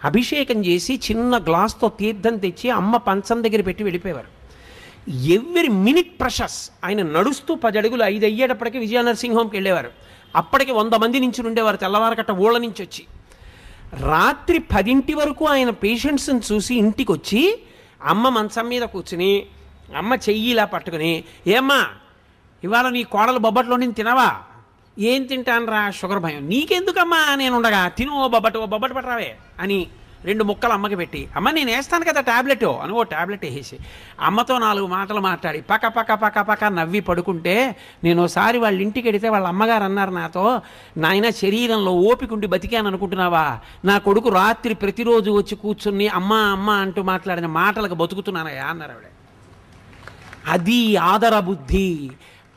అభిషేకం చేసి చిన్న గ్లాస్తో తీర్థం తెచ్చి అమ్మ పంచం దగ్గర పెట్టి వెళ్ళిపోయేవారు. Every minute ప్రషస్. ఆయన నడుస్తూ 10 అడుగులు 5 అయ్యేటప్పటికి విజయనరసింహంకి వెళ్ళేవారు. అప్పటికి 100 మంది నుంచి ఉండేవారు తెల్లవారకట్ట ఊళ్ళ నుంచి వచ్చి. రాత్రి 10 వరకు ఆయన పేషెంట్స్ని చూసి ఇంటికి వచ్చి అమ్మ మంచం మీద కూర్చుని అమ్మ చెయ్యి ఇలా పట్టుకుని, ఏమ్మా ఇవాళ నీ కోడలు బొబ్బట్లో నేను తినవా? ఏం తింటాను రా, షుగర్ భయం. నీకెందుకమ్మా నేను ఉండగా, తిను ఓ బొబ్బట్టు పట్టరావే అని 2 ముక్కలు అమ్మకి పెట్టి, అమ్మ నేను వేస్తాను కదా ట్యాబ్లెట్ అని ఓ ట్యాబ్లెట్ వేసేసి అమ్మతో 4 మాటలు మాట్లాడి పక్క నవ్వి పడుకుంటే, నేను ఒకసారి వాళ్ళ ఇంటికి వెడితే వాళ్ళ అమ్మగారు అన్నారు నాతో, నాయన శరీరంలో ఓపికండి బతికాను అనుకుంటున్నావా? నా కొడుకు రాత్రి ప్రతిరోజు వచ్చి కూర్చుని అమ్మ అంటూ మాట్లాడిన మాటలకు బతుకుతున్నానయా అన్నారు ఆవిడ. అది ఆదర బుద్ధి.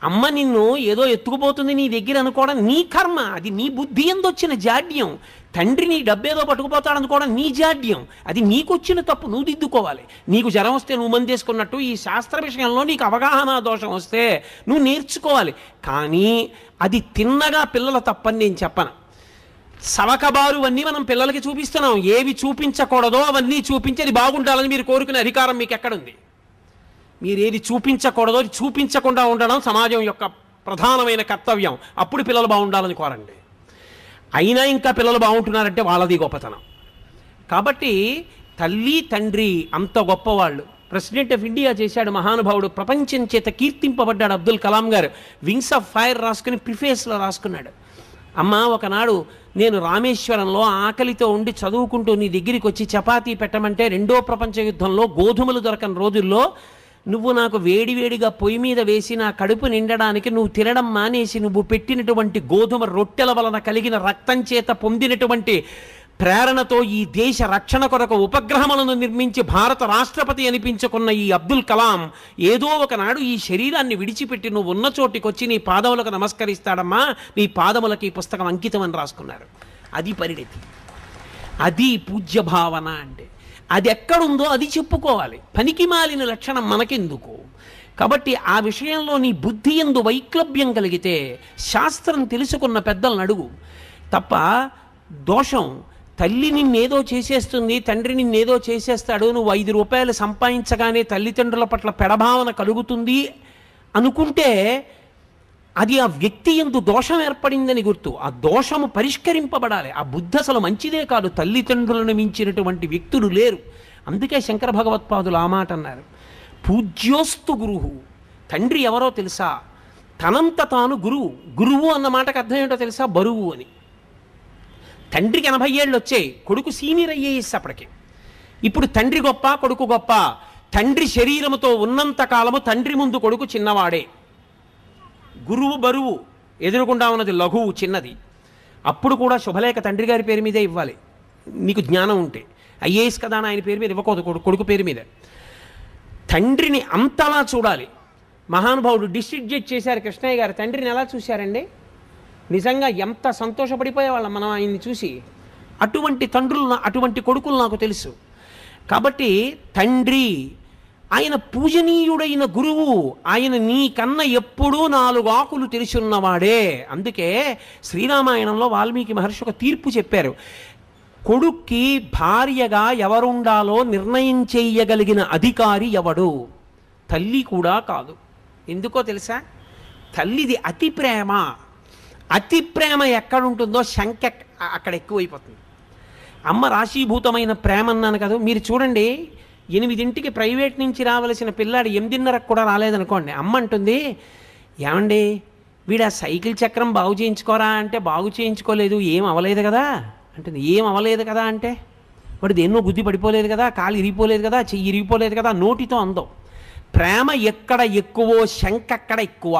అమ్మ నిన్ను ఏదో ఎత్తుకుపోతుంది నీ దగ్గర అనుకోవడం నీ కర్మ, అది నీ బుద్ధి ఎందొచ్చిన జాడ్యం. తండ్రి నీ డబ్బేదో పట్టుకుపోతాడు అనుకోవడం నీ జాడ్యం, అది నీకు వచ్చిన తప్పు, నువ్వు దిద్దుకోవాలి. నీకు జ్వరం వస్తే నువ్వు మందేసుకున్నట్టు ఈ శాస్త్ర విషయంలో నీకు అవగాహన దోషం వస్తే నువ్వు నేర్చుకోవాలి. కానీ అది తిన్నగా పిల్లల తప్పని నేను చెప్పను. సవకబారు అన్నీ మనం పిల్లలకి చూపిస్తున్నాం. ఏవి చూపించకూడదో అవన్నీ చూపించి అది బాగుండాలని మీరు కోరుకునే అధికారం మీకు ఎక్కడుంది? మీరు ఏది చూపించకూడదో చూపించకుండా ఉండడం సమాజం యొక్క ప్రధానమైన కర్తవ్యం. అప్పుడు పిల్లలు బాగుండాలని కోరండి. అయినా ఇంకా పిల్లలు బాగుంటున్నారంటే వాళ్ళది గొప్పతనం. కాబట్టి తల్లి తండ్రి అంత గొప్పవాళ్ళు. ప్రెసిడెంట్ ఆఫ్ ఇండియా చేశాడు మహానుభావుడు, ప్రపంచం చేత కీర్తింపబడ్డాడు అబ్దుల్ కలాం గారు. వింగ్స్ ఆఫ్ ఫైర్ రాసుకుని ప్రిఫేస్లో రాసుకున్నాడు, అమ్మ ఒకనాడు నేను రామేశ్వరంలో ఆకలితో ఉండి చదువుకుంటూ నీ దగ్గరికి వచ్చి చపాతీ పెట్టమంటే 2వ ప్రపంచ యుద్ధంలో గోధుమలు దొరకని రోజుల్లో నువ్వు నాకు వేడివేడిగా పొయ్యి మీద వేసి నా కడుపు నిండడానికి నువ్వు తినడం మానేసి నువ్వు పెట్టినటువంటి గోధుమ రొట్టెల వలన కలిగిన రక్తం చేత పొందినటువంటి ప్రేరణతో ఈ దేశ రక్షణ కొరకు ఉపగ్రహములను నిర్మించి భారత రాష్ట్రపతి అనిపించుకున్న ఈ అబ్దుల్ కలాం ఏదో ఒకనాడు ఈ శరీరాన్ని విడిచిపెట్టి నువ్వు ఉన్న చోటికొచ్చి నీ పాదములకు నమస్కరిస్తాడమ్మా, నీ పాదములకు ఈ పుస్తకం అంకితం అని రాసుకున్నారు. అది పరిణతి, అది పూజ్య భావన. అంటే అది ఎక్కడుందో అది చెప్పుకోవాలి. పనికి మాలిన లక్షణం మనకెందుకు? కాబట్టి ఆ విషయంలో నీ బుద్ధి యందు వైక్లభ్యం కలిగితే శాస్త్రం తెలుసుకున్న పెద్దలను అడుగు తప్ప. దోషం తల్లి నిన్నేదో చేసేస్తుంది, తండ్రి నిన్నేదో చేసేస్తాడు, నువ్వు 5 రూపాయలు సంపాదించగానే తల్లిదండ్రుల పట్ల పెడభావన కలుగుతుంది అనుకుంటే అది ఆ వ్యక్తి యందు దోషం ఏర్పడిందని గుర్తు. ఆ దోషము పరిష్కరింపబడాలి. ఆ బుద్ధి అసలు మంచిదే కాదు. తల్లిదండ్రులను మించినటువంటి వ్యక్తులు లేరు. అందుకే శంకర భగవత్పాదులు ఆ మాట అన్నారు, పూజ్యోస్తు గురువు. తండ్రి ఎవరో తెలుసా? తనంత తాను గురువు. గురువు అన్న మాటకు అర్థం ఏంటో తెలుసా? బరువు అని. తండ్రికి 80 ఏళ్ళు వచ్చాయి, కొడుకు సీనియర్ అయ్యేసి అప్పటికి. ఇప్పుడు తండ్రి గొప్ప కొడుకు గొప్ప? తండ్రి శరీరముతో ఉన్నంత కాలము తండ్రి ముందు కొడుకు చిన్నవాడే. గురువు బరువు, ఎదురుకుండా ఉన్నది లఘువు చిన్నది. అప్పుడు కూడా శుభలేఖ తండ్రి గారి పేరు మీదే ఇవ్వాలి నీకు జ్ఞానం ఉంటే. ఐఏఎస్ కదా అని ఆయన పేరు మీద ఇవ్వకూడదు, కొడుకు పేరు మీద. తండ్రిని అంతలా చూడాలి. మహానుభావుడు డిస్ట్రిక్ట్ జడ్జ్ చేశారు కృష్ణయ్య గారు. తండ్రిని ఎలా చూశారండి? నిజంగా ఎంత సంతోషపడిపోయేవాళ్ళం మనం ఆయన్ని చూసి. అటువంటి తండ్రులు అటువంటి కొడుకులు నాకు తెలుసు. కాబట్టి తండ్రి ఆయన పూజనీయుడైన గురువు. ఆయన నీకన్నా ఎప్పుడూ 4 ఆకులు తెలిసున్నవాడే. అందుకే శ్రీరామాయణంలో వాల్మీకి మహర్షి ఒక తీర్పు చెప్పారు. కొడుక్కి భార్యగా ఎవరుండాలో నిర్ణయం చేయగలిగిన అధికారి ఎవడు? తల్లి కూడా కాదు. ఎందుకో తెలుసా? తల్లిది అతి ప్రేమ. అతి ప్రేమ ఎక్కడుంటుందో శంక అక్కడ ఎక్కువైపోతుంది. అమ్మ రాశీభూతమైన ప్రేమ అన్నాను కదా. మీరు చూడండి, 8ంటికి ప్రైవేట్ నుంచి రావలసిన పిల్లాడు 8:30కు కూడా రాలేదనుకోండి, అమ్మ అంటుంది, ఏమండి వీడు ఆ సైకిల్ చక్రం బాగు చేయించుకోరా అంటే, బాగు చేయించుకోలేదు, ఏం అవ్వలేదు కదా అంటుంది. ఏం అవ్వలేదు కదా అంటే, వాడు దేన్నో గుద్ది పడిపోలేదు కదా, కాలు ఇరిగిపోలేదు కదా, చెయ్యి ఇరిగిపోలేదు కదా, నోటితో అందం. ప్రేమ ఎక్కడ ఎక్కువో శంక అక్కడ ఎక్కువ.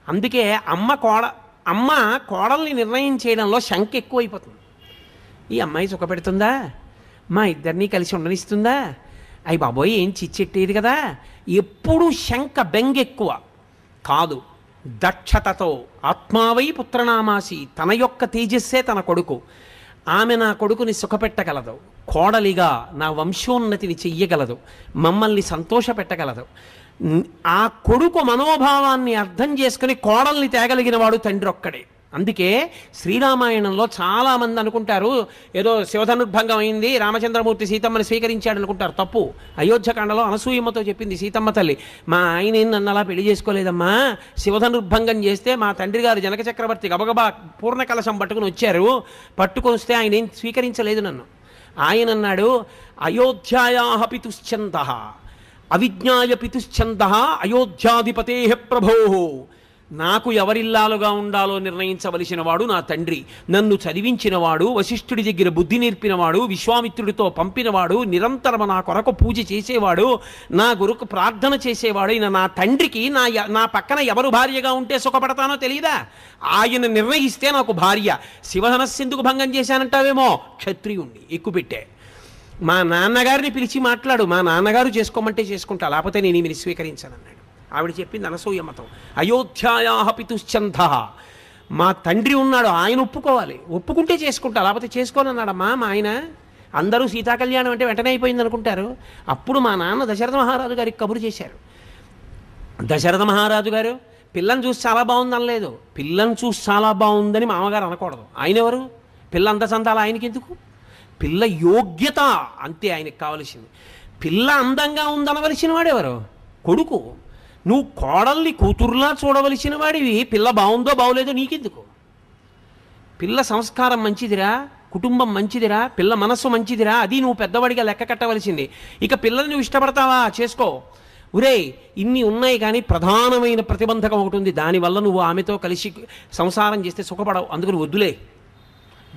అందుకే అమ్మ కోడల్ని నిర్ణయం చేయడంలో శంక ఎక్కువైపోతుంది. ఈ అమ్మాయి సుఖపెడుతుందా, మా ఇద్దరినీ కలిసి ఉండనిస్తుందా, అయ్యి బాబోయ్ ఏం చిచ్చెట్టేది కదా. ఎప్పుడూ శంక బెంగ ఎక్కువ కాదు. దక్షతతో ఆత్మావై పుత్రనామాసి, తన యొక్క తేజస్సే తన కొడుకు. ఆమె నా కొడుకుని సుఖపెట్టగలదు, కోడలిగా నా వంశోన్నతిని చెయ్యగలదు, మమ్మల్ని సంతోషపెట్టగలదు. ఆ కొడుకు మనోభావాన్ని అర్థం చేసుకుని కోడల్ని తేగలిగిన వాడు తండ్రి ఒక్కడే. అందుకే శ్రీరామాయణంలో చాలామంది అనుకుంటారు ఏదో శివధనుర్భంగం అయింది, రామచంద్రమూర్తి సీతమ్మని స్వీకరించాడు అనుకుంటారు. తప్పు. అయోధ్యకాండలో అనసూయమ్మతో చెప్పింది సీతమ్మ తల్లి, మా ఆయన నన్ను అలా పెళ్లి చేసుకోలేదమ్మా, శివధనుర్భంగం చేస్తే మా తండ్రి గారు జనక చక్రవర్తి గబగబా పూర్ణ కలశం పట్టుకుని వచ్చారు, పట్టుకొని వస్తే ఆయన ఏం స్వీకరించలేదు నన్ను. ఆయన అన్నాడు, అయోధ్యాయాః పితుశ్చందః అవిజ్ఞాయ పితుశ్చందః అయోధ్యాధిపతే ప్రభోః. నాకు ఎవరిల్లాలుగా ఉండాలో నిర్ణయించవలసిన వాడు నా తండ్రి, నన్ను చదివించినవాడు, వశిష్ఠుడి దగ్గర బుద్ధి నేర్పినవాడు, విశ్వామిత్రుడితో పంపినవాడు, నిరంతరం నా కొరకు పూజ చేసేవాడు, నా గురుకు ప్రార్థన చేసేవాడు అయిన నా తండ్రికి నా పక్కన ఎవరు భార్యగా ఉంటే సుఖపడతానో తెలియదా? ఆయన నిర్ణయిస్తే నాకు భార్య. శివధనస్సెందుకు భంగం చేశానంటావేమో, క్షత్రియుణ్ణి ఎక్కుపెట్టే. మా నాన్నగారిని పిలిచి మాట్లాడు, మా నాన్నగారు చేసుకోమంటే చేసుకుంటా, లేకపోతే నేను ఈమెను స్వీకరించానన్నాడు. ఆవిడ చెప్పింది అనసూయమ్మతో, అయోధ్యాయాః పితుశ్చందః, మా తండ్రి ఉన్నాడు, ఆయన ఒప్పుకోవాలి, ఒప్పుకుంటే చేసుకుంటా, లేకపోతే చేసుకోనన్నాడమ్మా మా ఆయన. అందరూ సీతాకళ్యాణం అంటే వెంటనే అయిపోయింది అనుకుంటారు. అప్పుడు మా నాన్న దశరథ మహారాజు గారికి కబురు చేశారు. దశరథ మహారాజు గారు పిల్లని చూసి చాలా బాగుంది అనలేదు, పిల్లని చూసి చాలా బాగుందని మామగారు అనకూడదు. ఆయన ఎవరు? పిల్ల అంత చందాల ఆయనకి ఎందుకు? పిల్ల యోగ్యత అంతే ఆయనకి కావలసింది. పిల్ల అందంగా ఉందనవలసిన వాడెవరు? కొడుకు. నువ్వు కోడల్ని కూతురులా చూడవలసిన వాడివి, పిల్ల బాగుందో బాగోలేదో నీకెందుకు? పిల్ల సంస్కారం మంచిదిరా, కుటుంబం మంచిదిరా, పిల్ల మనస్సు మంచిదిరా, అది నువ్వు పెద్దవాడిగా లెక్క కట్టవలసింది. ఇక పిల్లల్ని నువ్వు ఇష్టపడతావా, చేసుకో. ఒరే ఇన్ని ఉన్నాయి కానీ ప్రధానమైన ప్రతిబంధకం ఒకటి ఉంది, దానివల్ల నువ్వు ఆమెతో కలిసి సంసారం చేస్తే సుఖపడవు, అందుకని వద్దులే.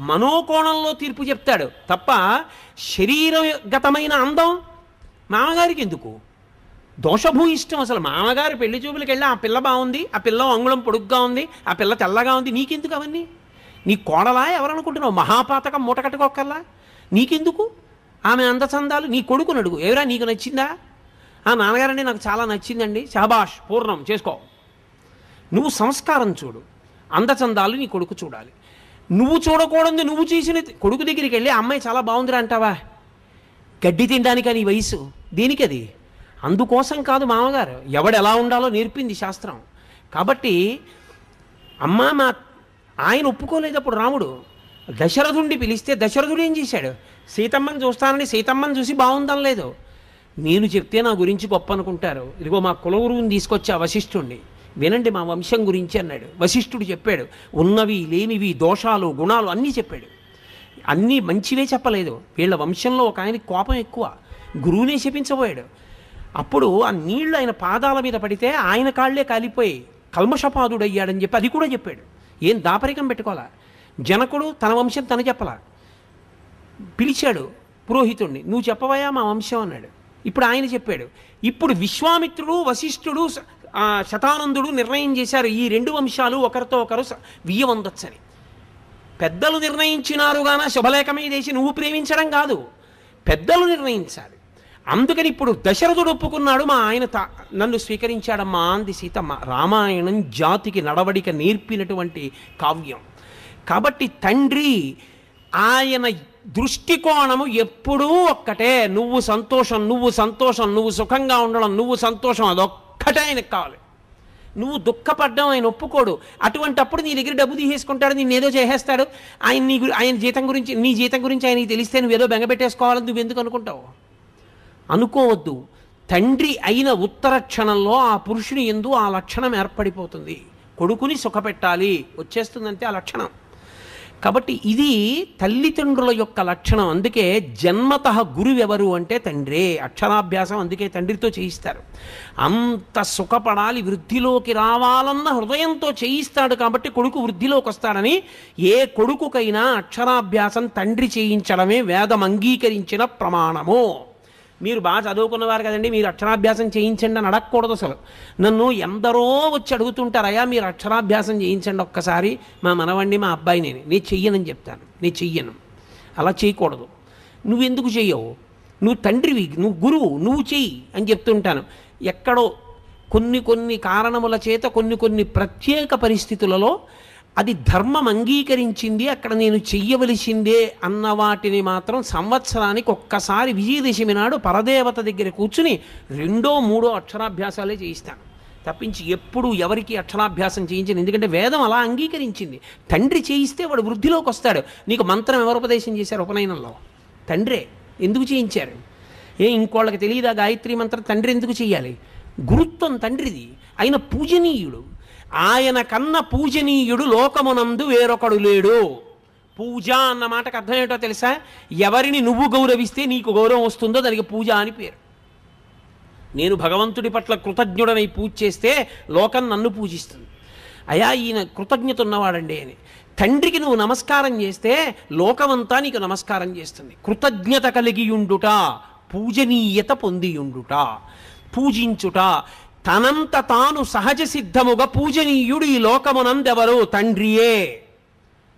మనోకోణంలో తీర్పు చెప్తాడు తప్ప శరీరగతమైన అందం మామగారికి ఎందుకు? దోషభూయిష్టం. అసలు మామగారు పెళ్లి చూపులకు వెళ్ళి ఆ పిల్ల బాగుంది, ఆ పిల్ల అంగుళం పొడుగ్గా ఉంది, ఆ పిల్ల తెల్లగా ఉంది, నీకెందుకు అవన్నీ? నీ కోడలా ఎవరనుకుంటున్నావు? మహాపాతకం మూట కట్టుకోకల్లా నీకెందుకు ఆమె అందచందాలు? నీ కొడుకుని అడుగు, ఎవరా నీకు నచ్చిందా? ఆ నాన్నగారండి నాకు చాలా నచ్చిందండి, శాబాష్ పూర్ణం చేసుకో. నువ్వు సంస్కారం చూడు, అందచందాలు నీ కొడుకు చూడాలి. నువ్వు చూడకూడదు, నువ్వు చేసిన కొడుకు దగ్గరికి వెళ్ళి అమ్మాయి చాలా బాగుందిరా అంటావా? గడ్డి తినడానికి నీ వయసు దేనికది? అందుకోసం కాదు మామగారు, ఎవడు ఎలా ఉండాలో నేర్పింది శాస్త్రం. కాబట్టి మా ఆయన ఒప్పుకోలేదు. అప్పుడు రాముడు దశరథుడిని పిలిస్తే దశరథుడు ఏం చేశాడు? సీతమ్మని చూస్తానని సీతమ్మని చూసి బాగుందని లేదు, నేను చెప్తే నా గురించి గొప్ప అనుకుంటారు, ఇదిగో మా కులగురువుని తీసుకొచ్చా వశిష్ఠుడిని, వినండి మా వంశం గురించి అన్నాడు. వశిష్ఠుడు చెప్పాడు, ఉన్నవి లేనివి దోషాలు గుణాలు అన్నీ చెప్పాడు. అన్నీ మంచివే చెప్పలేదు. వీళ్ళ వంశంలో ఒక ఆయనకి కోపం ఎక్కువ, గురువునే శపించబోయాడు. అప్పుడు ఆ నీళ్లు ఆయన పాదాల మీద పడితే ఆయన కాళ్లే కాలిపోయి కల్మషపాదుడయ్యాడని చెప్పి అది కూడా చెప్పాడు. ఏం దాపరికం పెట్టుకోవాలా? జనకుడు తన వంశం తను చెప్పలా, పిలిచాడు పురోహితుడిని, నువ్వు చెప్పవయా మా వంశం అన్నాడు. ఇప్పుడు ఆయన చెప్పాడు. ఇప్పుడు విశ్వామిత్రుడు వశిష్ఠుడు శతానందుడు నిర్ణయం చేశారు, ఈ రెండు వంశాలు ఒకరితో ఒకరు వియ్యవందొచ్చని. పెద్దలు నిర్ణయించినారు గాన శుభలేఖ మీద వేసి నువ్వు ప్రేమించడం కాదు, పెద్దలు నిర్ణయించాలి. అందుకని ఇప్పుడు దశరథుడు ఒప్పుకున్నాడు, మా ఆయన నన్ను స్వీకరించాడమ్మా అంది సీతమ్మ. రామాయణం జాతికి నడవడిక నేర్పినటువంటి కావ్యం. కాబట్టి తండ్రి ఆయన దృష్టికోణము ఎప్పుడూ ఒక్కటే, నువ్వు సంతోషం, నువ్వు సంతోషం, నువ్వు సుఖంగా ఉండడం, నువ్వు సంతోషం, అదొక్కటే ఆయనకు కావాలి. నువ్వు దుఃఖపడ్డం ఆయన ఒప్పుకోడు. అటువంటప్పుడు నీ దగ్గర డబ్బు తీసేసుకుంటాడు, నిన్నేదో చేసేస్తాడు. ఆయన జీతం గురించి, నీ జీతం గురించి ఆయనకి తెలిస్తే నువ్వేదో బెంగపెట్టేసుకోవాలని నువ్వెందుకు అనుకుంటావు? అనుకోవద్దు. తండ్రి అయిన ఉత్తర క్షణంలో ఆ పురుషుని యందు ఆ లక్షణం ఏర్పడిపోతుంది. కొడుకుని సుఖపెట్టాలి వచ్చేస్తుందంటే ఆ లక్షణం. కాబట్టి ఇది తల్లిదండ్రుల యొక్క లక్షణం. అందుకే జన్మతః గురువెవరు అంటే తండ్రే. అక్షరాభ్యాసం అందుకే తండ్రితో చేయిస్తారు. అంత సుఖపడాలి, వృద్ధిలోకి రావాలన్న హృదయంతో చేయిస్తాడు. కాబట్టి కొడుకు వృద్ధిలోకి వస్తాడని ఏ కొడుకుకైనా అక్షరాభ్యాసం తండ్రి చేయించడమే వేదం అంగీకరించిన ప్రమాణము. మీరు బాగా చదువుకున్నవారు కదండి, మీరు అక్షరాభ్యాసం చేయించండి అని అడగకూడదు. అసలు నన్ను ఎందరో వచ్చి అడుగుతుంటారయ్యా మీరు అక్షరాభ్యాసం చేయించండి ఒక్కసారి, మా మనవండి మా అబ్బాయి నేను చెయ్యనని చెప్తాను. నేను చెయ్యను, అలా చేయకూడదు. నువ్వెందుకు చెయ్యవు? నువ్వు తండ్రివి, నువ్వు గురువు, నువ్వు చెయ్యి అని చెప్తుంటాను. ఎక్కడో కొన్ని కారణముల చేత కొన్ని ప్రత్యేక పరిస్థితులలో అది ధర్మం అంగీకరించింది, అక్కడ నేను చెయ్యవలసిందే అన్న వాటిని మాత్రం సంవత్సరానికి ఒక్కసారి విజయదశమి నాడు పరదేవత దగ్గర కూర్చుని 2, 3 అక్షరాభ్యాసాలే చేయిస్తాను. తప్పించి ఎప్పుడు ఎవరికి అక్షరాభ్యాసం చేయించింది. ఎందుకంటే వేదం అలా అంగీకరించింది. తండ్రి చేయిస్తే వాడు వృద్ధిలోకి వస్తాడు. నీకు మంత్రం ఎవరు ఉపదేశం చేశారు ఉపనయనంలో? తండ్రే. ఎందుకు చేయించారు? ఇంకోళ్ళకి తెలియదా గాయత్రి మంత్రం? తండ్రి ఎందుకు చేయాలి? గురుత్వం తండ్రిది. ఆయన పూజనీయుడు. ఆయన కన్న పూజనీయుడు లోకమునందు వేరొకడు లేడు. పూజ అన్న మాటకు అర్థం ఏంటో తెలుసా? ఎవరిని నువ్వు గౌరవిస్తే నీకు గౌరవం వస్తుందో దానికి పూజ అని పేరు. నేను భగవంతుడి పట్ల కృతజ్ఞుడనై పూజ చేస్తే లోకం నన్ను పూజిస్తుంది. అయా ఈయన కృతజ్ఞత ఉన్నవాడండి అని. తండ్రికి నువ్వు నమస్కారం చేస్తే లోకమంతా నీకు నమస్కారం చేస్తుంది. కృతజ్ఞత కలిగియుండుట, పూజనీయత పొందియుండుట, పూజించుట. తనంత తాను సహజ సిద్ధముగా పూజనీయుడు ఈ లోకమునందెవరు? తండ్రియే.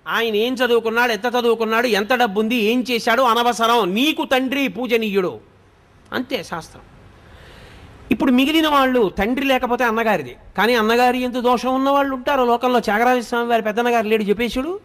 ఆయన ఏం చదువుకున్నాడు, ఎంత చదువుకున్నాడు, ఎంత డబ్బుంది, ఏం చేశాడు అనవసరం. నీకు తండ్రి పూజనీయుడు, అంతే శాస్త్రం. ఇప్పుడు మిగిలిన వాళ్ళు తండ్రి లేకపోతే అన్నగారిది. కానీ అన్నగారి ఎంత దోషం ఉన్న వాళ్ళు ఉంటారు లోకంలో. త్యాగరాజస్వామి వారి పెద్దన్నగారు లేడు చెప్పేశాడు.